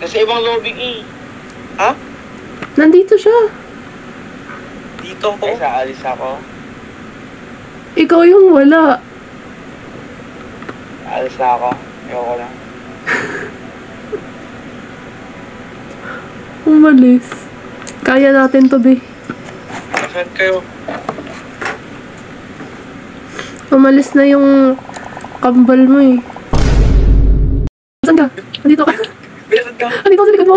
Nasa ibang lobby eh. Ha? Nandito siya. Dito ako. Ay, saalis ako. Ikaw yung wala. Alis na ako. Ayoko lang. Umalis. Kaya natin to, be. Saan kayo? Umalis na yung kambal mo eh. Saan ka? Andito ka. Saan ka? Andito ka sa likod mo.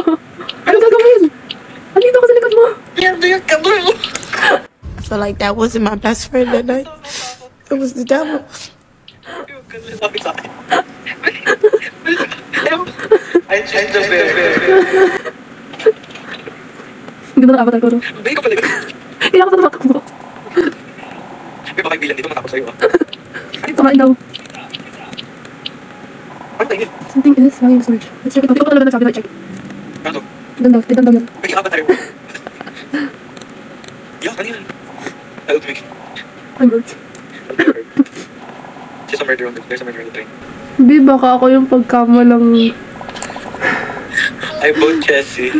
Anong gagawin? Andito ka sa likod mo. Yan yung kambal mo. I feel like that wasn't my best friend that night. It was the devil. I changed the bed. Ganda ng avatar ko, no? Hindi ko pala. Kailangan ko sa natakbo. May baka bilan dito matapos sa'yo. Kumain daw. Ano tayo? Something is hanging in storage. Let's check it out. Hindi ko talaga nagsabi. Check. Ano? Tignan daw yan. May avatar mo. Yeah, ano yan? Help me. I'm hurt. There's a murder on the train. Bi, baka ako yung pagkamalang... I vote Jessie.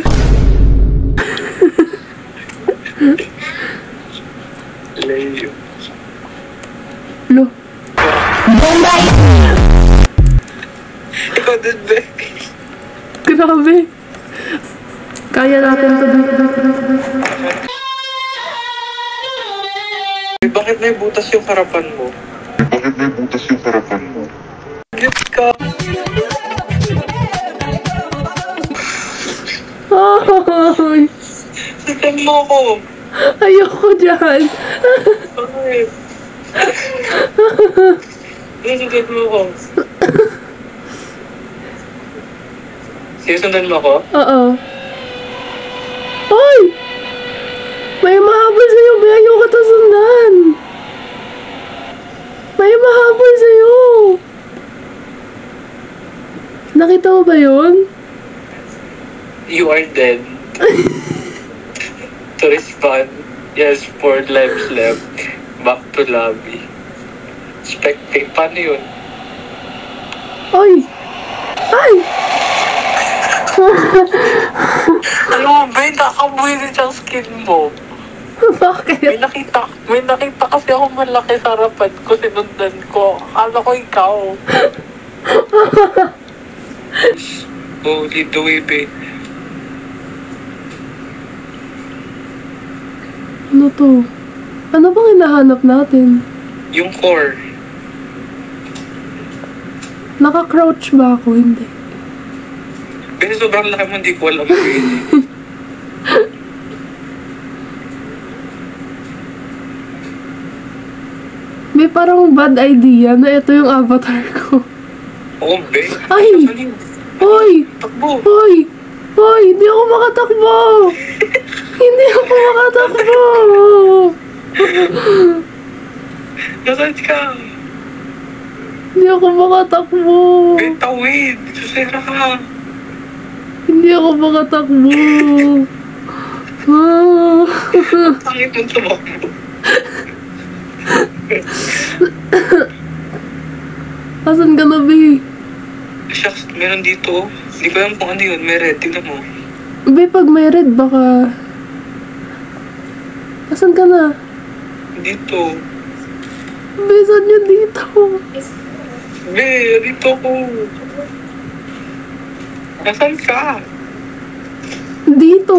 Layo. Lo. Bombay! Ikaw din, Beck. Grabe. Kaya natin to. Bakit may butas yung harapan mo? Git ka. Ay, Sitan mo ko. ayoko dyan. Bakit? Sitan mo ko. Sinusundan mo ko? Oo. Ay! May mahabol sa'yo, be. Ayaw ka to sundan. May mahabol sa'yo. Nakita mo ba yun? You are dead. To respond, yes, 4 lives left. Back to lobby. Spectate, paano yun? Ay! Ay! Alam mo, ba, nakabuhirit ang skin mo. Bakit? May nakita kasi ako malaki sa harapan ko, sinundan ko. Akala ko ikaw. Oh, lead the way, babe. Ano to? Ano bang hinahanap natin? Yung core. Naka-crouch ba ako? Hindi. Kasi sobrang laki mo, hindi ko alam. May parang bad idea na ito yung avatar ko. Oo, babe. Ay! Hoy! Takbo! Hoy! Hoy! Hindi ako makatakbo! Hindi ako makatakbo! Nasaan ka? Hindi ako makatakbo! Babe, tawid! Susera ka! Hindi ako makatakbo! Tangit mong tumakbo. Asan ka na, be? Shucks, meron dito. Hindi ko alam kung ano yun. May red. Tingnan mo. Be, pag may red, baka... Asan ka na? Dito. Be, saan yun dito? Be, dito ko. Nasaan ka? Dito.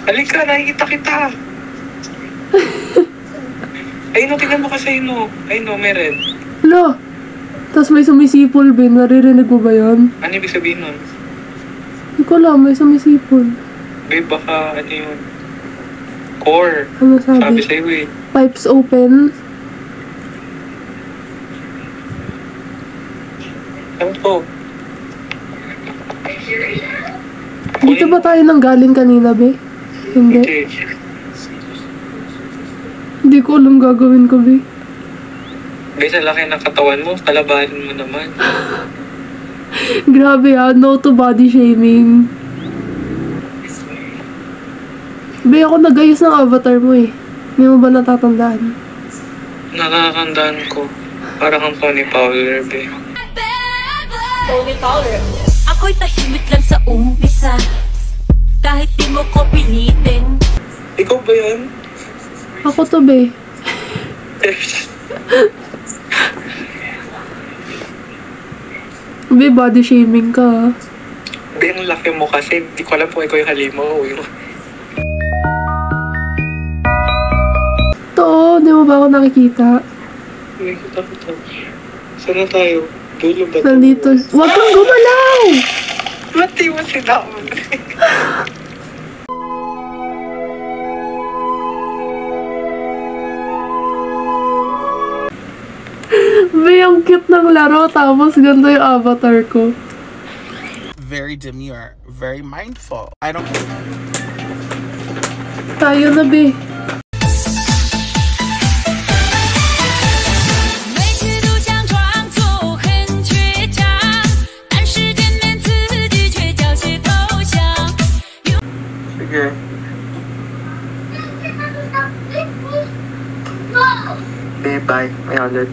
Halika, nakikita kita. Ayun o, tingnan mo kasi ayun o. Ayun o, may red. Lo! Tapos may sumisipol, be. Naririnig mo ba yun? Ano ibig sabihin nun? Hindi ko alam, may sumisipol. Babe, baka ano yun? Core. Ano Sabi sabi? sa'yo eh. Pipes open. Ano to? Dito ba tayo nang galing kanina, be? Hindi. Hindi. Hindi ko alam gagawin ko, be. Be, sa laki ng katawan mo, kalabanin mo naman. Grabe ha, no to body shaming. Be, ako nagayos ng avatar mo eh. Hindi mo ba natatandaan? Nakakandaan ko. Parang ang Tony Fowler, be. Tony Fowler. Ako'y tahimik lang sa umpisa, kahit di mo ko pilitin. Ikaw ba yan? Ako to, be. Be, body shaming ka, ah. Be, ang laki mo kasi. Hindi ko alam kung ikaw yung halimaw o yung... To, di mo ba ako nakikita? Hindi ko takot. Saan na tayo? Dulo ba ito? Nandito. Huwag kang gumalaw! Ba't di mo sinama? Be, ang cute ng laro. Tapos ganito yung avatar ko. Very demure, very mindful. I don't. Tayo na, be. 每次都想装作很倔强，但是见面自己却缴械投降。 Sige. Be, bye. May ulit.